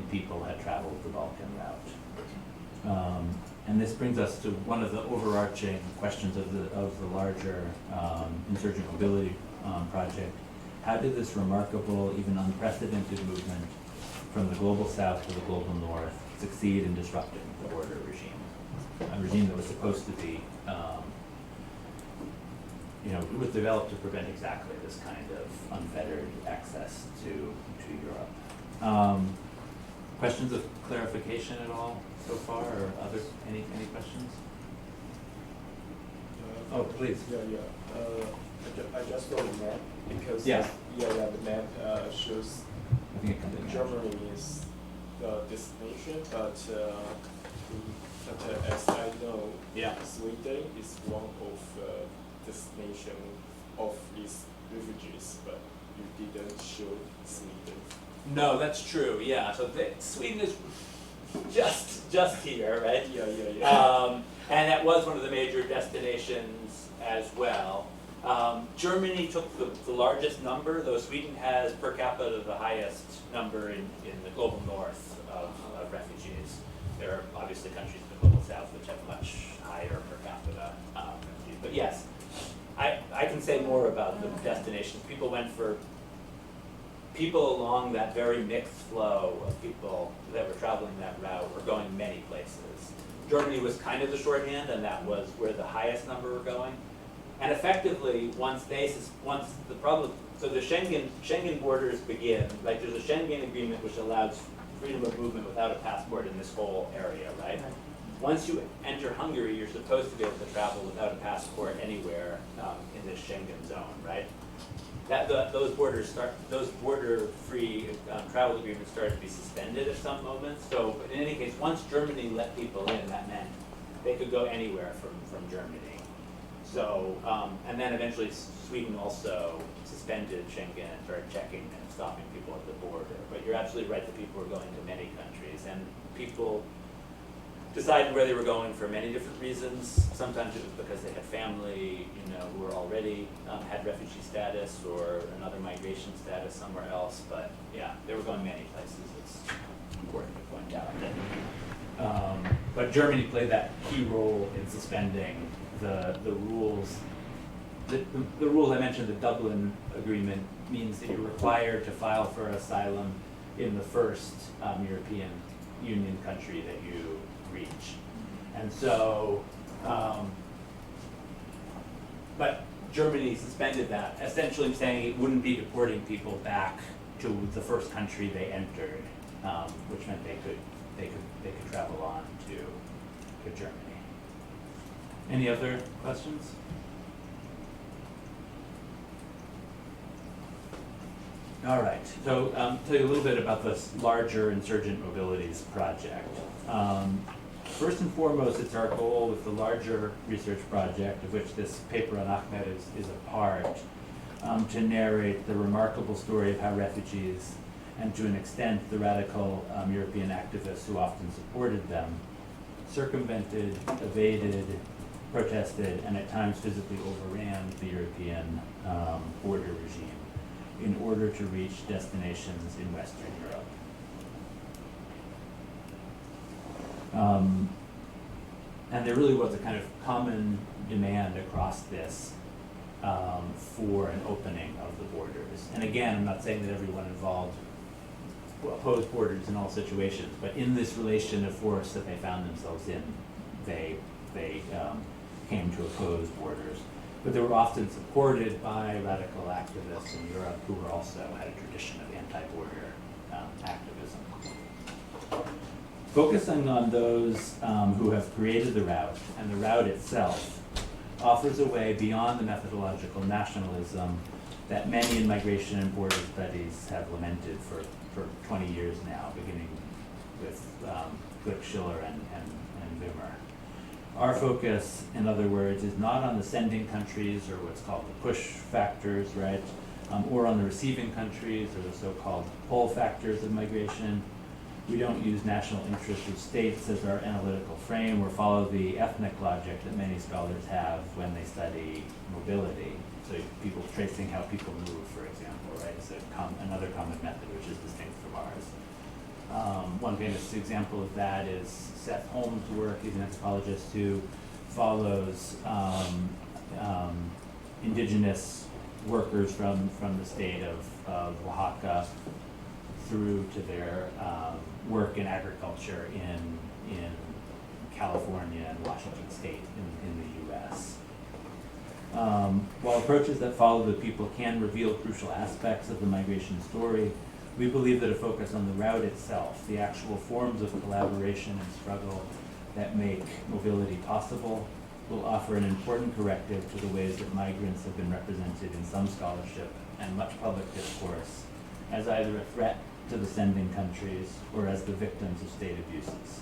million people had traveled the Balkan route. And this brings us to one of the overarching questions of the larger insurgent mobility project. How did this remarkable, even unprecedented movement from the global south to the global north succeed in disrupting the border regime? A regime that was supposed to be, it was developed to prevent exactly this kind of unfettered access to Europe. Questions of clarification at all so far, or any questions? Oh, please. I just saw the map because Yeah. The map shows I think it comes in. Germany is the destination, but as I know, Yeah. Sweden is one of destination of these refugees, but you didn't show Sweden. No, that's true. Yeah. So Sweden is just here, right? Yeah. And that was one of the major destinations as well. Germany took the largest number, though Sweden has per capita the highest number in the global north of refugees. There are obviously countries in the global south which have much higher per capita refugees. But yes, I can say more about the destinations. People along that very mixed flow of people that were traveling that route were going many places. Germany was kind of the shorthand, and that was where the highest number were going. And effectively, so the Schengen borders begin, like there's a Schengen agreement which allows freedom of movement without a passport in this whole area, right? Once you enter Hungary, you're supposed to be able to travel without a passport anywhere in this Schengen zone, right? Those border-free travel agreements started to be suspended at some moments. So in any case, once Germany let people in, that meant they could go anywhere from Germany. So, and then eventually Sweden also suspended Schengen and started checking and stopping people at the border. But you're absolutely right that people were going to many countries, and people decided where they were going for many different reasons. Sometimes it was because they had family, who were already had refugee status or another migration status somewhere else. But yeah, they were going many places. It's important to point out that. But Germany played that key role in suspending the rules. The rules I mentioned, the Dublin Agreement, means that you're required to file for asylum in the first European Union country that you reach. And so, but Germany suspended that, essentially saying it wouldn't be deporting people back to the first country they entered, which meant they could travel on to Germany. Any other questions? All right, so tell you a little bit about this larger insurgent mobilities project. First and foremost, it's our goal with the larger research project, of which this paper on Ahmed is a part, to narrate the remarkable story of how refugees, and to an extent the radical European activists who often supported them, circumvented, evaded, protested, and at times physically overran the European border regime in order to reach destinations in Western Europe. And there really was a kind of common demand across this for an opening of the borders. And again, I'm not saying that everyone involved opposed borders in all situations, but in this relation of force that they found themselves in, they came to oppose borders. But they were often supported by radical activists in Europe who were also had a tradition of anti-border activism. Focusing on those who have created the route, and the route itself offers a way beyond the methodological nationalism that many in migration and border studies have lamented for 20 years now, beginning with Glick, Schiller, and Wimmer. Our focus, in other words, is not on the sending countries or what's called the push factors, right? Or on the receiving countries or the so-called pull factors of migration. We don't use national interest of states as our analytical frame or follow the ethnic logic that many scholars have when they study mobility. So people tracing how people move, for example, right? It's another common method which is distinct from ours. One famous example of that is Seth Holmes' work. He's an anthropologist who follows indigenous workers from the state of Oaxaca through to their work in agriculture in California and Washington State in the US. While approaches that follow the people can reveal crucial aspects of the migration story, we believe that a focus on the route itself, the actual forms of collaboration and struggle that make mobility possible, will offer an important corrective to the ways that migrants have been represented in some scholarship and much public discourse as either a threat to the sending countries or as the victims of state abuses.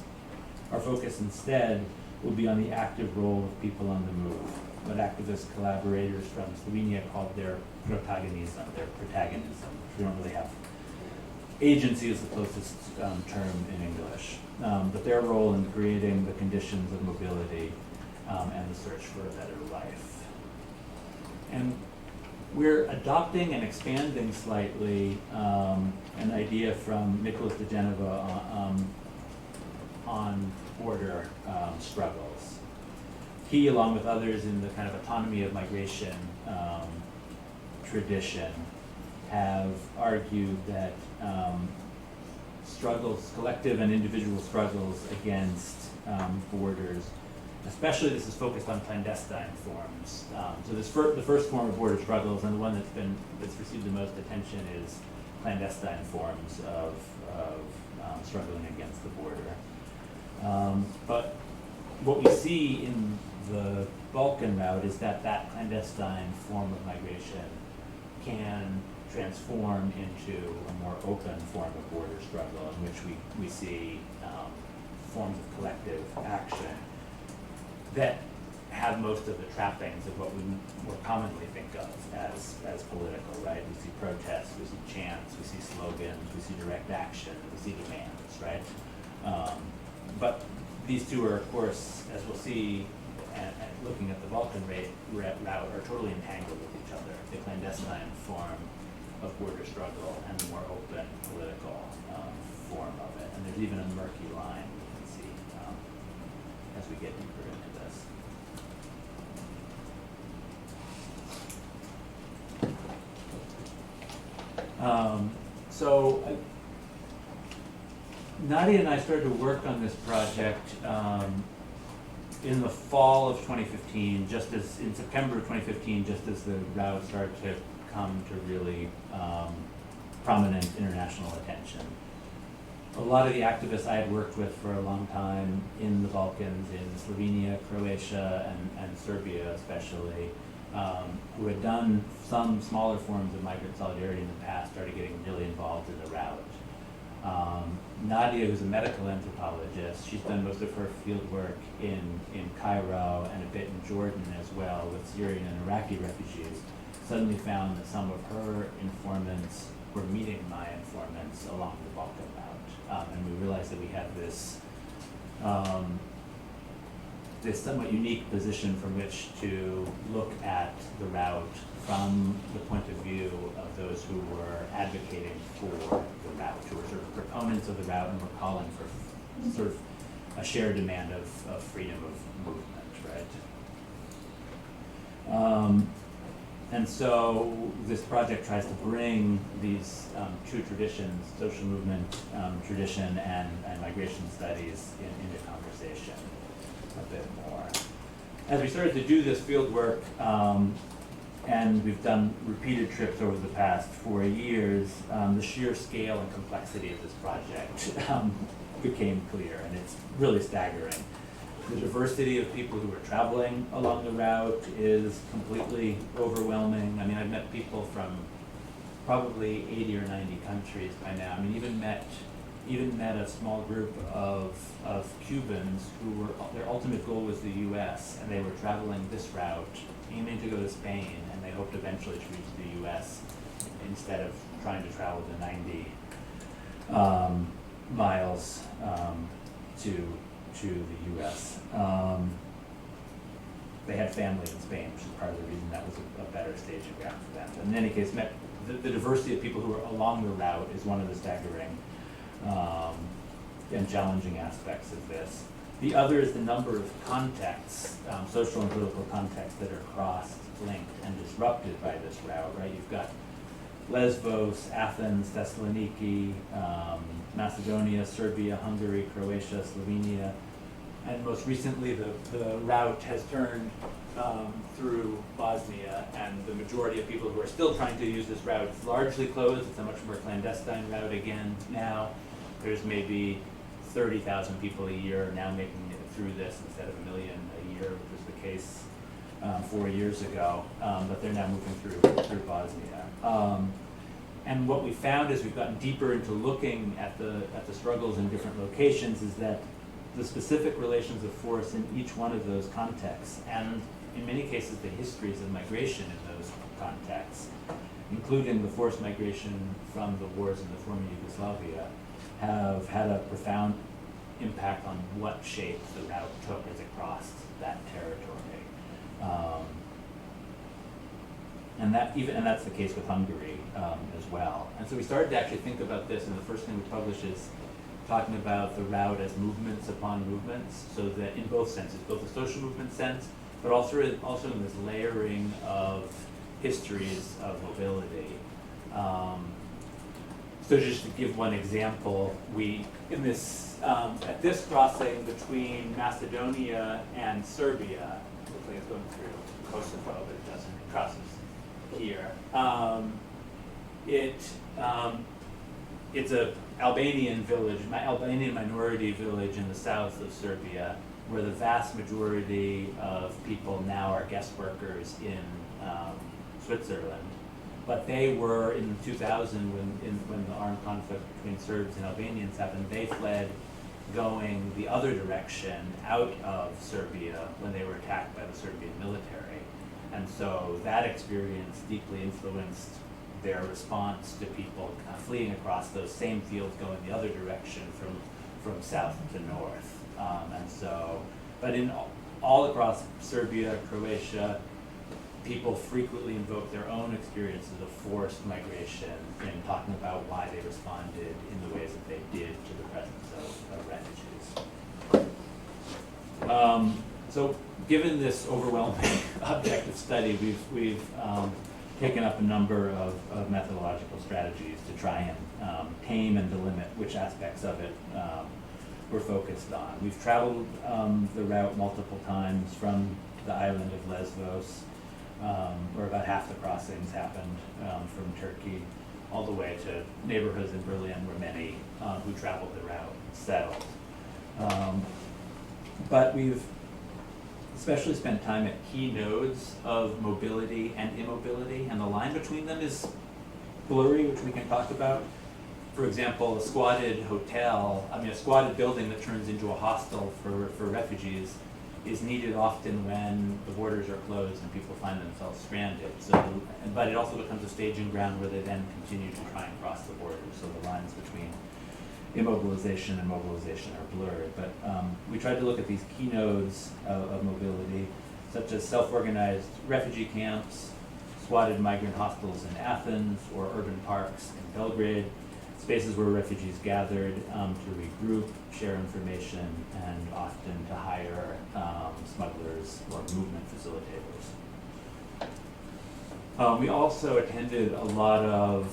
Our focus instead will be on the active role of people on the move, what activist collaborators from Slovenia called their protagonism. We don't really have agency is the closest term in English, but their role in creating the conditions of mobility and the search for a better life. And we're adopting and expanding slightly an idea from Nicholas de Genova on border struggles. He, along with others in the kind of autonomy of migration tradition, have argued that struggles, collective and individual struggles against borders, especially this is focused on clandestine forms. So the first form of border struggles, and the one that's received the most attention, is clandestine forms of struggling against the border. But what we see in the Balkan route is that clandestine form of migration can transform into a more open form of border struggle in which we see forms of collective action that have most of the trappings of what we more commonly think of as political, right? We see protests, we see chants, we see slogans, we see direct action, we see demands, right? But these two are, of course, as we'll see, and looking at the Balkan route, are totally entangled with each other. The clandestine form of border struggle and the more open political form of it. And there's even a murky line we can see as we get deeper into this. Nadia and I started to work on this project in the fall of 2015, just as in September of 2015, just as the route started to come to really prominent international attention. A lot of the activists I had worked with for a long time in the Balkans, in Slovenia, Croatia, and Serbia especially, who had done some smaller forms of migrant solidarity in the past, started getting really involved in the route. Nadia, who's a medical anthropologist, she's done most of her field work in Cairo and a bit in Jordan as well with Syrian and Iraqi refugees, suddenly found that some of her informants were meeting my informants along the Balkan route. And we realized that we had this this somewhat unique position from which to look at the route from the point of view of those who were advocating for the route, who were sort of proponents of the route and were calling for sort of a shared demand of freedom of movement, right? And so this project tries to bring these two traditions, social movement tradition and migration studies into conversation a bit more. As we started to do this field work, and we've done repeated trips over the past 4 years, the sheer scale and complexity of this project became clear, and it's really staggering. The diversity of people who are traveling along the route is completely overwhelming. I mean, I've met people from probably 80 or 90 countries by now. I mean, even met a small group of Cubans who were, their ultimate goal was the US, and they were traveling this route, aiming to go to Spain, and they hoped eventually to reach the US instead of trying to travel the 90 miles to the US. They had family in Spain, which is part of the reason that was a better staging ground for them. But in any case, the diversity of people who are along the route is one of the staggering and challenging aspects of this. The other is the number of contexts, social and political contexts that are crossed, linked, and disrupted by this route, right? You've got Lesbos, Athens, Thessaloniki, Macedonia, Serbia, Hungary, Croatia, Slovenia, and most recently the route has turned through Bosnia, and the majority of people who are still trying to use this route is largely closed. It's a much more clandestine route again now. There's maybe 30,000 people a year now making it through this instead of 1 million a year, which was the case 4 years ago, but they're now moving through Bosnia. And what we found as we've gotten deeper into looking at the struggles in different locations is that the specific relations of force in each one of those contexts, and in many cases the histories of migration in those contexts, including the forced migration from the wars in the former Yugoslavia, have had a profound impact on what shape the route took as it crossed that territory. And that's the case with Hungary as well. And so we started to actually think about this, and the first thing we published is talking about the route as movements upon movements, so that in both senses, both the social movement sense, but also in this layering of histories of mobility. So just to give one example, at this crossing between Macedonia and Serbia, looks like it's going through Kosovo, but it doesn't, it crosses here. It's a Albanian village, Albanian minority village in the south of Serbia, where the vast majority of people now are guest workers in Switzerland. But they were in 2000 when the armed conflict between Serbs and Albanians happened. They fled going the other direction out of Serbia when they were attacked by the Serbian military. And so that experience deeply influenced their response to people fleeing across those same fields going the other direction from south to north. But in all across Serbia, Croatia, people frequently invoke their own experiences of forced migration in talking about why they responded in the ways that they did to the presence of refugees. So given this overwhelming objective study, we've taken up a number of methodological strategies to try and tame and delimit which aspects of it we're focused on. We've traveled the route multiple times from the island of Lesbos, where about half the crossings happened from Turkey, all the way to neighborhoods in Berlin where many who traveled the route settled. But we've especially spent time at key nodes of mobility and immobility, and the line between them is blurry, which we can talk about. For example, a squatted a squatted building that turns into a hostel for refugees is needed often when the borders are closed and people find themselves stranded. But it also becomes a staging ground where they then continue to try and cross the border. So the lines between immobilization and mobilization are blurred. But we tried to look at these key nodes of mobility, such as self-organized refugee camps, squatted migrant hostels in Athens, or urban parks in Belgrade, spaces where refugees gathered to regroup, share information, and often to hire smugglers or movement facilitators. We also attended a lot of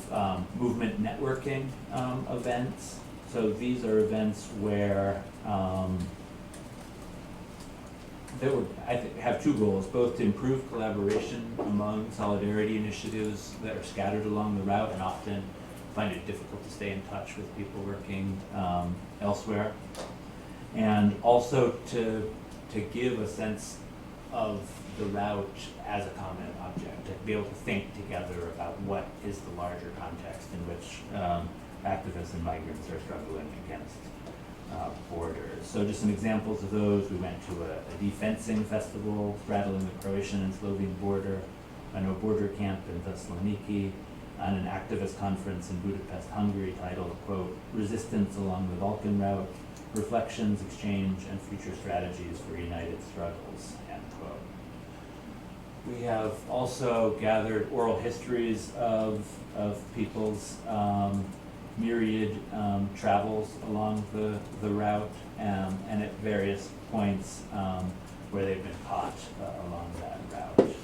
movement networking events. So these are events where have two goals, both to improve collaboration among solidarity initiatives that are scattered along the route and often find it difficult to stay in touch with people working elsewhere, and also to give a sense of the route as a common object, to be able to think together about what is the larger context in which activists and migrants are struggling against borders. So just some examples of those: we went to a defencing festival straddling the Croatian and Slovene border, a no border camp in Thessaloniki, and an activist conference in Budapest, Hungary, titled, quote, "Resistance Along the Balkan Route, Reflections, Exchange, and Future Strategies for United Struggles," end quote. We have also gathered oral histories of people's myriad travels along the route, and at various points where they've been caught along that route.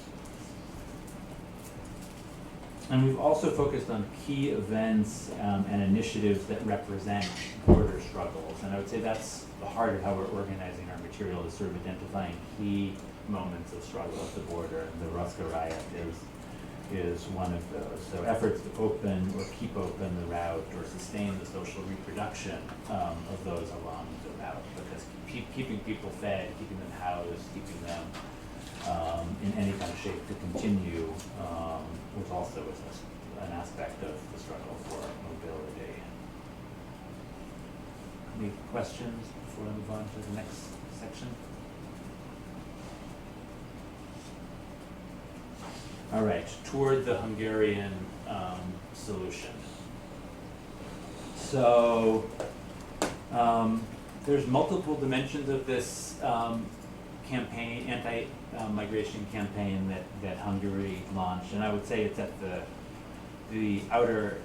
And we've also focused on key events and initiatives that represent border struggles. And I would say that's the heart of how we're organizing our material, is sort of identifying key moments of struggle at the border. And the Ruska riot is one of those. So efforts to open or keep open the route or sustain the social reproduction of those along the route, because keeping people fed, keeping them housed, keeping them in any kind of shape to continue was also an aspect of the struggle for mobility. Any questions before I move on to the next section? All right, toward the Hungarian solution. So there's multiple dimensions of this campaign, anti-migration campaign that Hungary launched, and I would say it's at the outer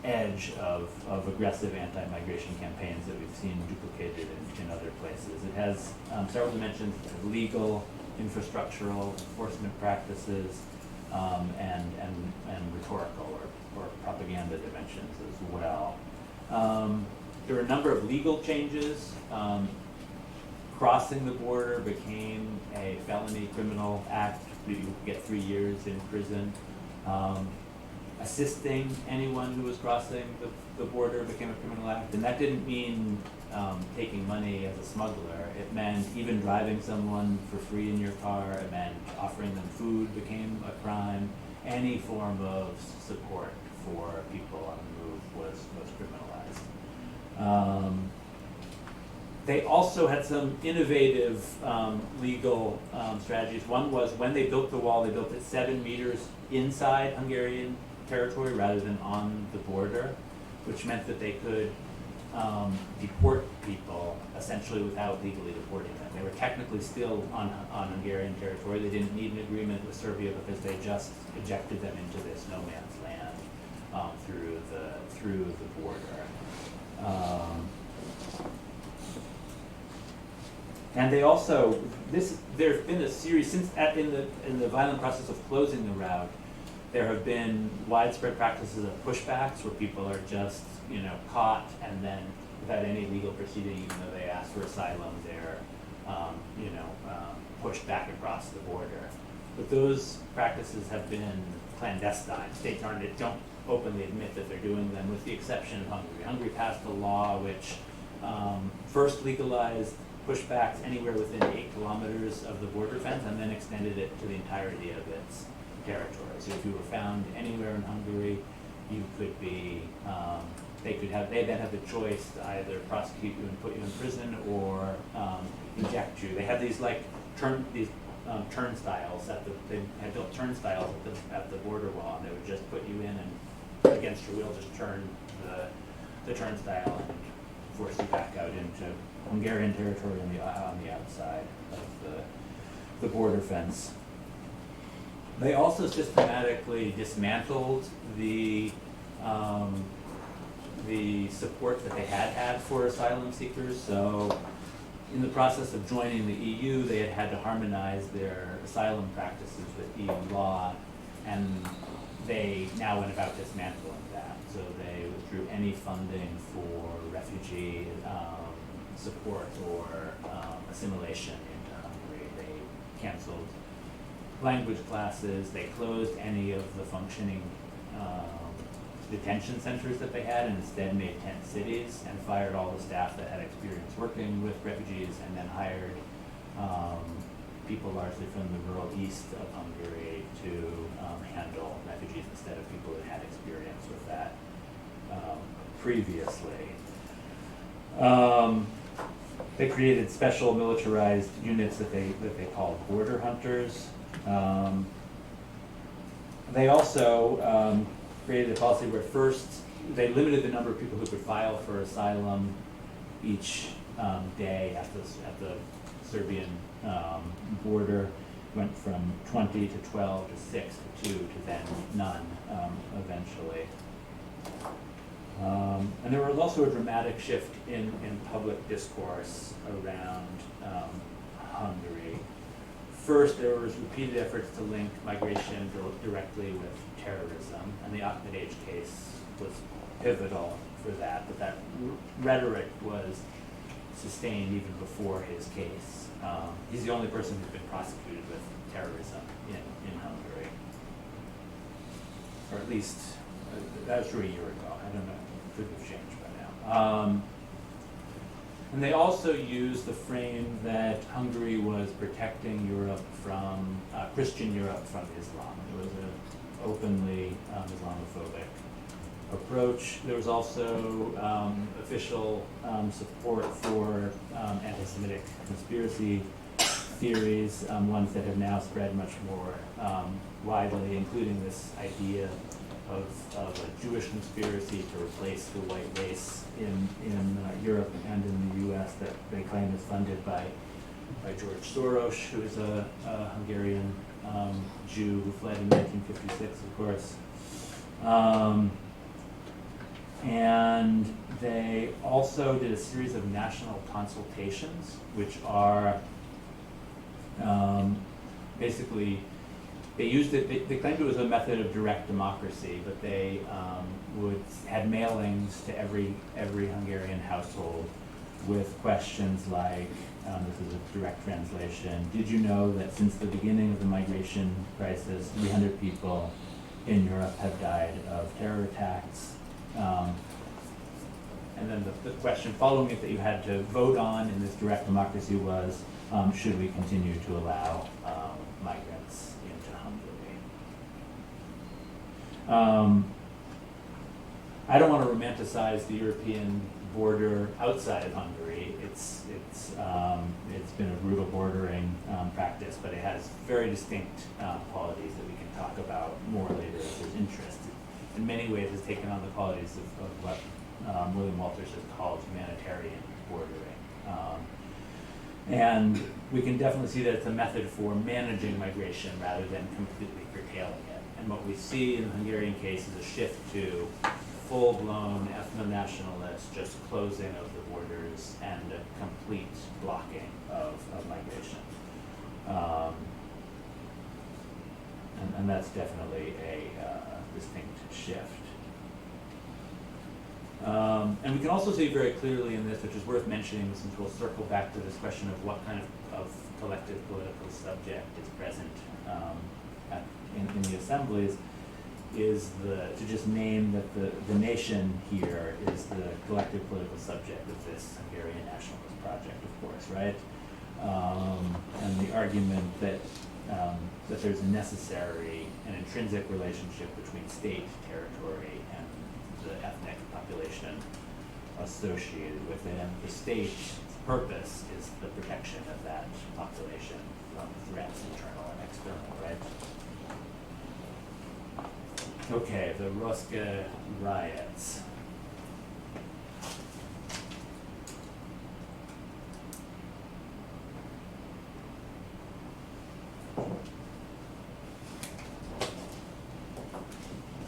edge of aggressive anti-migration campaigns that we've seen duplicated in other places. It has several dimensions: legal, infrastructural, enforcement practices, and rhetorical or propaganda dimensions as well. There were a number of legal changes. Crossing the border became a felony criminal act. You could get 3 years in prison. Assisting anyone who was crossing the border became a criminal act, and that didn't mean taking money as a smuggler. It meant even driving someone for free in your car. It meant offering them food became a crime. Any form of support for people on the move was criminalized. They also had some innovative legal strategies. One was, when they built the wall, they built it 7 meters inside Hungarian territory rather than on the border, which meant that they could deport people essentially without legally deporting them. They were technically still on Hungarian territory. They didn't need an agreement with Serbia because they just ejected them into this no man's land through the border. And they also, there's been a series, in the violent process of closing the route, there have been widespread practices of pushbacks where people are just, caught and then without any legal proceeding, even though they ask for asylum, they're, pushed back across the border. But those practices have been clandestine. States don't openly admit that they're doing them, with the exception of Hungary. Hungary passed a law which first legalized pushbacks anywhere within 8 kilometers of the border fence, and then extended it to the entirety of its territory. So if you were found anywhere in Hungary, you could be, they then have the choice to either prosecute you and put you in prison or eject you. They had these turnstiles they had built turnstiles at the border wall, and they would just put you in and against your will just turn the turnstile and force you back out into Hungarian territory on the outside of the border fence. They also systematically dismantled the support that they had for asylum seekers. So in the process of joining the EU, they had to harmonize their asylum practices with EU law, and they now went about dismantling that. So they withdrew any funding for refugee support or assimilation into Hungary. They canceled language classes. They closed any of the functioning detention centers that they had, and instead made tent cities and fired all the staff that had experience working with refugees, and then hired people largely from the rural east of Hungary to handle refugees instead of people that had experience with that previously. They created special militarized units that they called border hunters. They also created a policy where first they limited the number of people who could file for asylum each day at the Serbian border. Went from 20 to 12 to 6 to 2 to then none eventually. And there was also a dramatic shift in public discourse around Hungary. First, there was repeated efforts to link migration directly with terrorism, and the Ahmadiyya case was pivotal for that, but that rhetoric was sustained even before his case. He's the only person who's been prosecuted with terrorism in Hungary. Or at least, that was true a year ago. I don't know, it could have changed by now. And they also used the frame that Hungary was protecting Europe from, Christian Europe from Islam. It was an openly Islamophobic approach. There was also official support for anti-Semitic conspiracy theories, ones that have now spread much more widely, including this idea of a Jewish conspiracy to replace the white race in Europe and in the US that they claim is funded by George Soros, who is a Hungarian Jew who fled in 1956, of course. And they also did a series of national consultations, which are basically, they used it, they claimed it was a method of direct democracy, but they had mailings to every Hungarian household with questions like, this is a direct translation, did you know that since the beginning of the migration crisis, 300 people in Europe have died of terror attacks? And then the question following it that you had to vote on in this direct democracy was, should we continue to allow migrants into Hungary? I don't want to romanticize the European border outside of Hungary. It's been a brutal bordering practice, but it has very distinct qualities that we can talk about more later if there's interest. In many ways, it's taken on the qualities of what William Walters has called humanitarian bordering. And we can definitely see that it's a method for managing migration rather than completely curtailing it. And what we see in the Hungarian case is a shift to full-blown ethno-nationalist, just closing of the borders and a complete blocking of migration. And that's definitely a distinct shift. And we can also see very clearly in this, which is worth mentioning since we'll circle back to this question of what kind of collective political subject is present in the assemblies, is to just name that the nation here is the collective political subject of this Hungarian nationalist project, of course, right? And the argument that there's a necessary and intrinsic relationship between state, territory, and the ethnic population associated with it. And the state's purpose is the protection of that population from threats, internal and external, right? Okay, the Ruska riots.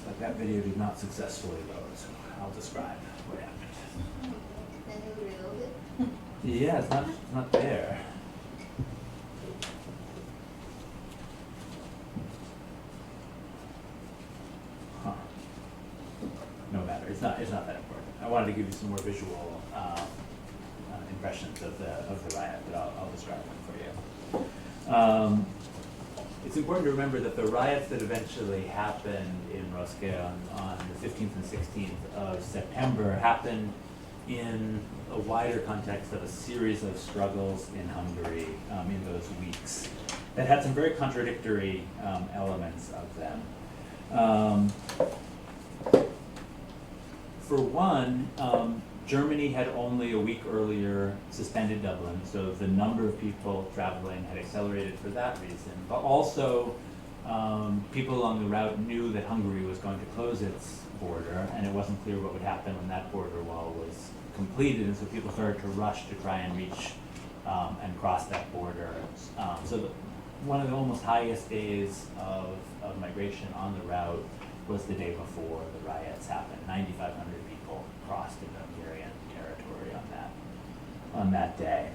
But that video did not successfully load, so I'll describe what happened. Can you reload it? Yeah, it's not there. Huh. No matter. It's not that important. I wanted to give you some more visual impressions of the riot, but I'll describe them for you. It's important to remember that the riots that eventually happened in Ruska on the 15th and 16th of September happened in a wider context of a series of struggles in Hungary in those weeks that had some very contradictory elements of them. For one, Germany had only a week earlier suspended Dublin, so the number of people traveling had accelerated for that reason. But also, people along the route knew that Hungary was going to close its border, and it wasn't clear what would happen when that border wall was completed, and so people started to rush to try and reach and cross that border. One of the almost highest days of migration on the route was the day before the riots happened. 9,500 people crossed into Hungarian territory on that day.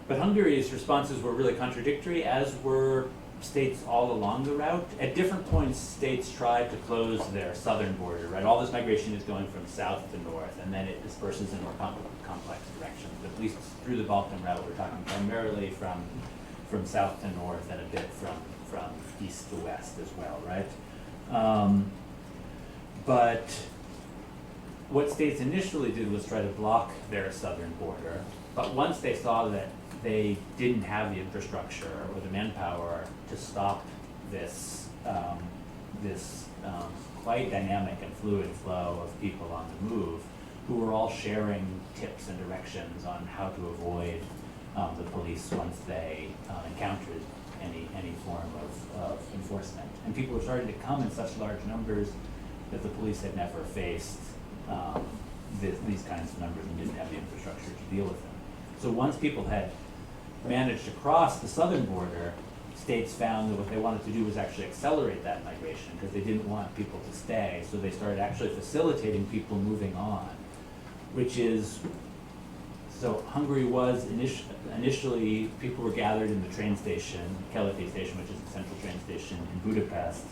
But Hungary's responses were really contradictory, as were states all along the route. At different points, states tried to close their southern border, right? All this migration is going from south to north, and then it disperses in more complex directions. But at least through the Balkan route, we're talking primarily from south to north and a bit from east to west as well, right? But what states initially did was try to block their southern border. But once they saw that they didn't have the infrastructure or the manpower to stop this quite dynamic and fluid flow of people on the move, who were all sharing tips and directions on how to avoid the police once they encountered any form of enforcement. And people were starting to come in such large numbers that the police had never faced these kinds of numbers and didn't have the infrastructure to deal with them. So once people had managed to cross the southern border, states found that what they wanted to do was actually accelerate that migration because they didn't want people to stay. So they started actually facilitating people moving on, which is, so Hungary was initially, people were gathered in the train station, Keleti station, which is the central train station in Budapest,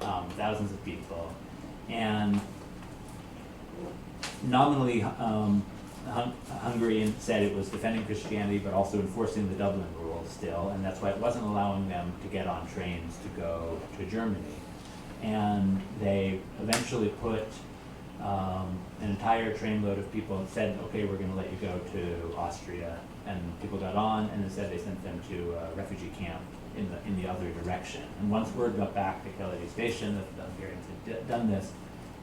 thousands of people. And nominally, Hungary said it was defending Christianity, but also enforcing the Dublin rules still, and that's why it wasn't allowing them to get on trains to go to Germany. And they eventually put an entire trainload of people and said, okay, we're gonna let you go to Austria. And people got on, and instead they sent them to a refugee camp in the other direction. And once word got back to Keleti station that the Hungarians had done this,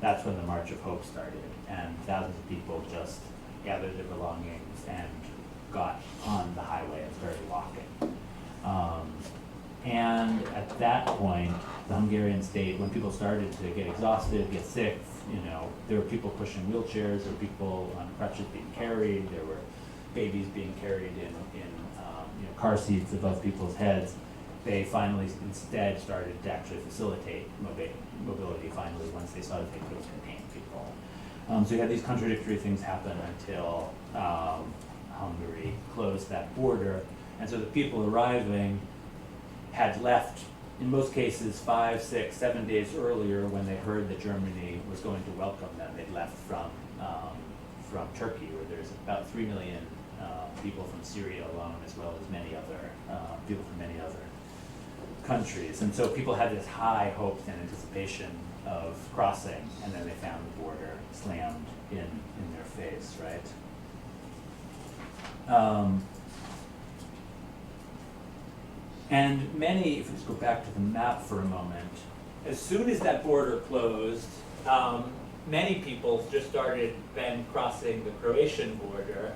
that's when the March of Hope started, and thousands of people just gathered their belongings and got on the highway and started walking. And at that point, the Hungarian state, when people started to get exhausted, get sick, there were people pushing wheelchairs, there were people on crutches being carried, there were babies being carried in car seats above people's heads. They finally instead started to actually facilitate mobility finally once they saw that they couldn't contain people. So you had these contradictory things happen until Hungary closed that border. And so the people arriving had left, in most cases, 5, 6, 7 days earlier when they heard that Germany was going to welcome them. They'd left from Turkey, where there's about 3 million people from Syria alone, as well as many other people from many other countries. And so people had this high hopes and anticipation of crossing, and then they found the border slammed in their face, right? And many, if we just go back to the map for a moment, as soon as that border closed, many people just started then crossing the Croatian border,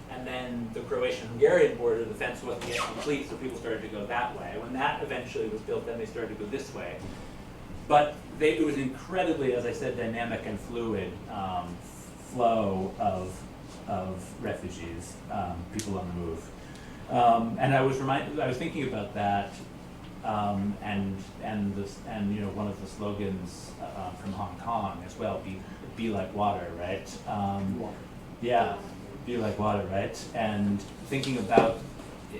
and then the Croatian-Hungarian border, the fence wasn't yet complete, so people started to go that way. When that eventually was built, then they started to go this way. But it was incredibly, as I said, dynamic and fluid flow of refugees, people on the move. And I was thinking about that, and one of the slogans from Hong Kong as well, be like water, right? Yeah, be like water, right? And thinking about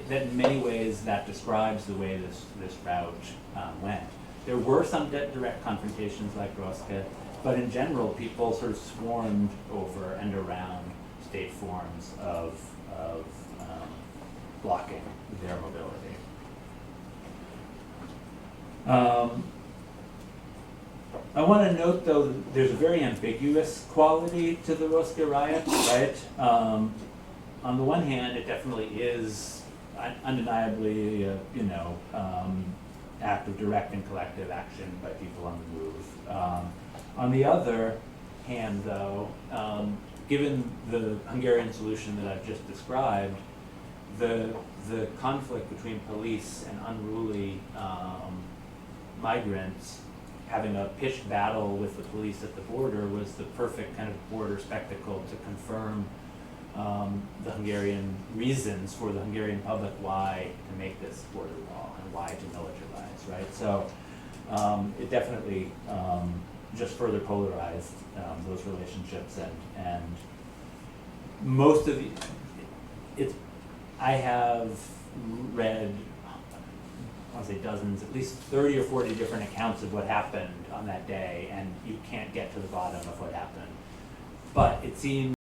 that in many ways that describes the way this route went. There were some direct confrontations like Roska, but in general, people sort of swarmed over and around state forms of blocking their mobility. I want to note, though, that there's a very ambiguous quality to the Roska riots, right? On the one hand, it definitely is undeniably a, act of direct and collective action by people on the move. On the other hand, though, given the Hungarian solution that I've just described, the conflict between police and unruly migrants having a pitched battle with the police at the border was the perfect kind of border spectacle to confirm the Hungarian reasons for the Hungarian public why to make this border wall and why to militarize, right? So it definitely just further polarized those relationships, and most of I have read, I want to say dozens, at least 30 or 40 different accounts of what happened on that day, and you can't get to the bottom of what happened. But it seems